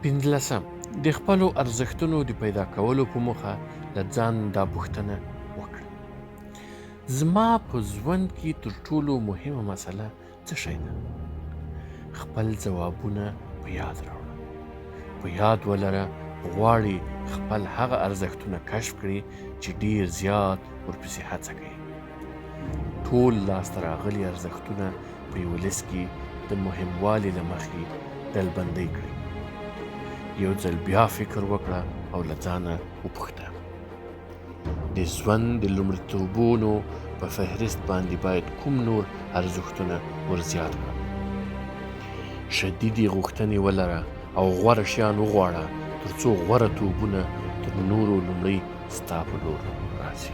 15 د خپلو ارزښتونو د پیدا کولو په موخه له ځان دا پوښتنه وکړه: زما په ژوند کې تر ټولو مهمه مسله څه شی ده؟ خپل ځوابونه په یاد راوړه. په یاد ولره غواړي خپل هغه ارزښتونه کشف کړي چې ډیر زیات ورپسې هڅه کوي. ټول لاسته راغلي ارزښتونه په یو لیست کې د مهموالي له مخې ډلبندۍ کړئ. یو ځل بیا فکر وکړه او له ځانه وپوښته: د ژوند د لومړیتوبونو په فهرست باندې باید کوم نور ارزښتونه ورزیات کړم؟ شدیدې غوښتنې ولره او غوره شیان وغواړه تر څو غوره توبونه تر نورو لومړی ستا په لور راځي.